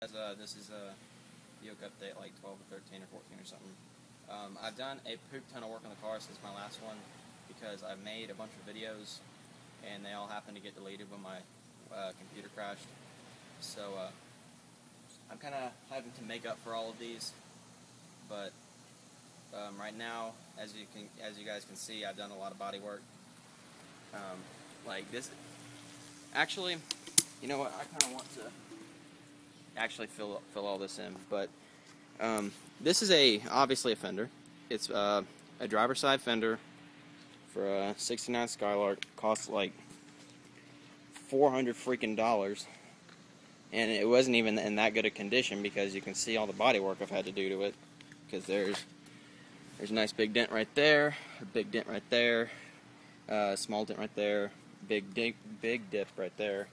This is a Buick update, like 12 or 13 or 14 or something. I've done a poop ton of work on the car since my last one because I made a bunch of videos and they all happened to get deleted when my computer crashed. So I'm kind of having to make up for all of these. But right now, as you guys can see, I've done a lot of body work. Like this. Actually, you know what? I kind of want to actually fill all this in, but this is obviously a fender. It's a driver's side fender for a '69 Skylark. Costs like $400 freaking, and it wasn't even in that good a condition because you can see all the body work I've had to do to it. Because there's a nice big dent right there, a big dent right there, a small dent right there, big dip right there,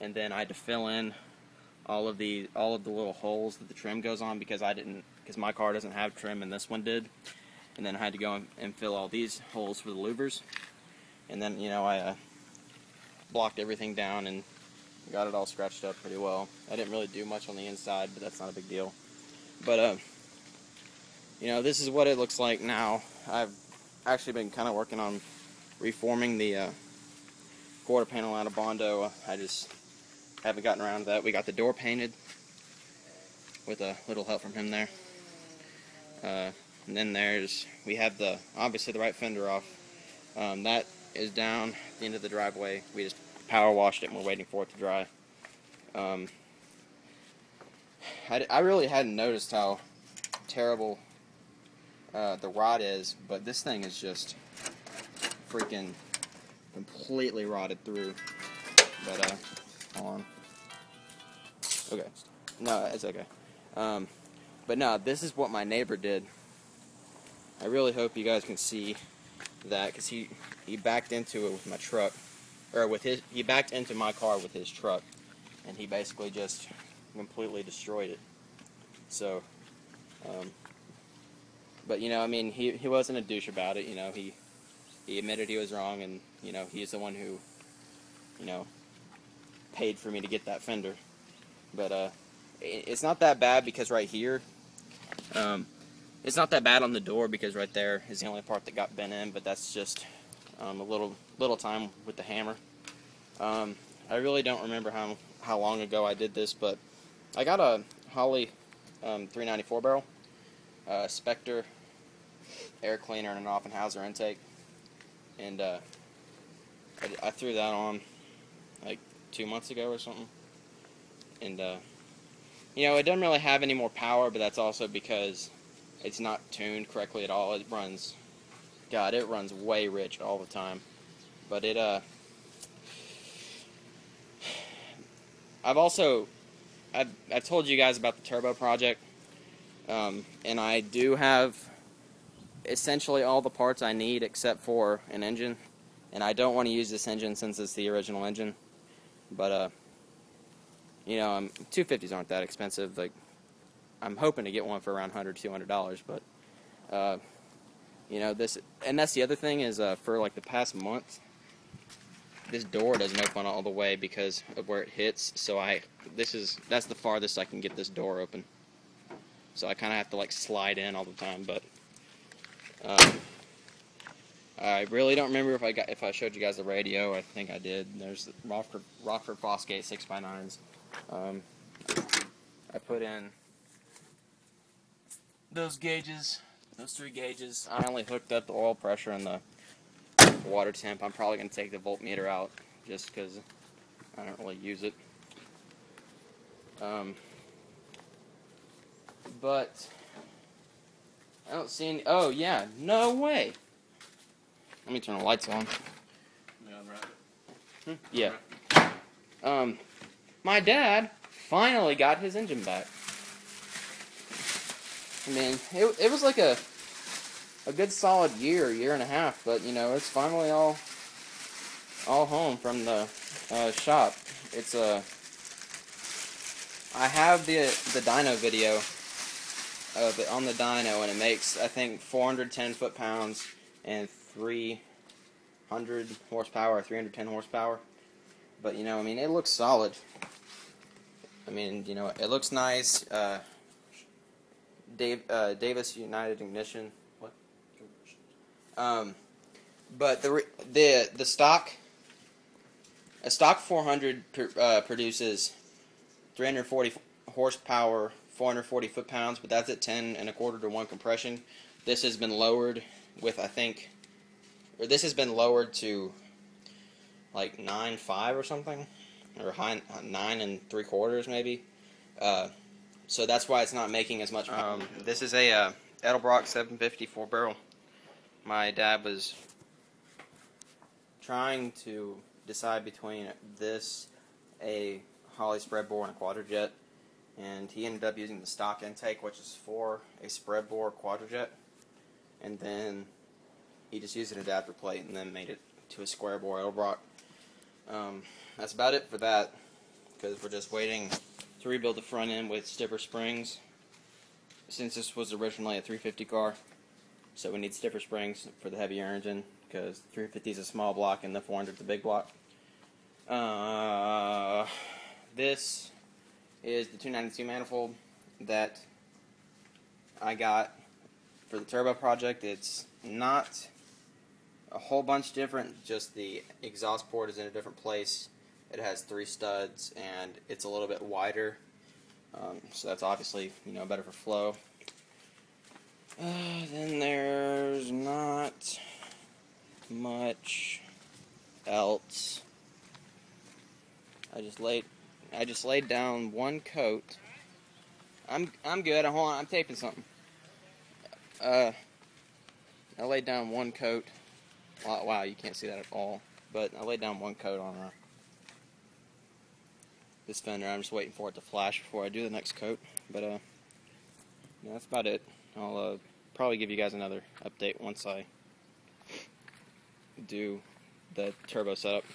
and then I had to fill in all of the little holes that the trim goes on because my car doesn't have trim and this one did, and then I had to go and fill all these holes for the louvers, and then I blocked everything down and got it all scratched up pretty well. I didn't really do much on the inside, but that's not a big deal. But this is what it looks like now. I've actually been kind of working on reforming the quarter panel out of Bondo. I just haven't gotten around to that. We got the door painted with a little help from him there. And then we have obviously the right fender off. That is down at the end of the driveway. We just power washed it and we're waiting for it to dry. I really hadn't noticed how terrible the rod is, but this thing is just freaking completely rotted through. But hold on. Okay. No, it's okay. But no, this is what my neighbor did. I really hope you guys can see that, because he backed into it with my truck, or he backed into my car with his truck, and he basically just completely destroyed it. So, but I mean, he wasn't a douche about it. He admitted he was wrong, and he's the one who paid for me to get that fender. But it's not that bad because right here, it's not that bad on the door because right there is the only part that got bent in. But that's just a little time with the hammer. I really don't remember how long ago I did this, but I got a Holley 394 barrel, Spectre air cleaner and an Offenhauser intake, and I threw that on like 2 months ago or something. And it doesn't really have any more power, but that's also because it's not tuned correctly at all. It runs way rich all the time. But I've told you guys about the turbo project, and I do have essentially all the parts I need except for an engine, and I don't want to use this engine since it's the original engine. But 250s aren't that expensive. Like, I'm hoping to get one for around $100, $200. But this, and that's the other thing is for like the past month, this door doesn't open all the way because of where it hits. So that's the farthest I can get this door open. So I kind of have to like slide in all the time. But I really don't remember if I showed you guys the radio. I think I did. There's the Rockford Fosgate 6x9s. I put in those gauges, those 3 gauges. I only hooked up the oil pressure and the water temp. I'm probably going to take the voltmeter out just because I don't really use it. But I don't see any. Oh yeah, no way. Let me turn the lights on. Yeah. My dad finally got his engine back. I mean, it was like a good solid year and a half, but it's finally all home from the shop. It's I have the dyno video of it on the dyno, and it makes, I think, 410 foot-pounds and 300 horsepower, 310 horsepower. But I mean, it looks solid. I mean, you know, it looks nice. Davis United ignition. What? But the stock, a stock 400 produces 340 horsepower, 440 foot-pounds, but that's at 10 1/4 to 1 compression. This has been lowered with, I think, or this has been lowered to like 9.5 or something, or 9 3/4 maybe. So that's why it's not making as much. This is a Edelbrock 750 4-barrel. My dad was trying to decide between this, a Holley spread bore, and a quadrajet, and he ended up using the stock intake, which is for a spread bore quadrajet, and then he just used an adapter plate and then made it to a square bore Edelbrock. That's about it for that, because we're just waiting to rebuild the front end with stiffer springs, since this was originally a 350 car, so we need stiffer springs for the heavier engine, because 350 is a small block and the 400 is a big block. This is the 292 manifold that I got for the turbo project. It's not a whole bunch different, just the exhaust port is in a different place. It has 3 studs and it's a little bit wider, so that's obviously, you know, better for flow. Then there's not much else. I just laid down one coat. I'm good. Hold on, I'm taping something. I laid down one coat. Wow, you can't see that at all. But I laid down one coat on this fender. I'm just waiting for it to flash before I do the next coat. But yeah, that's about it. I'll probably give you guys another update once I do the turbo setup.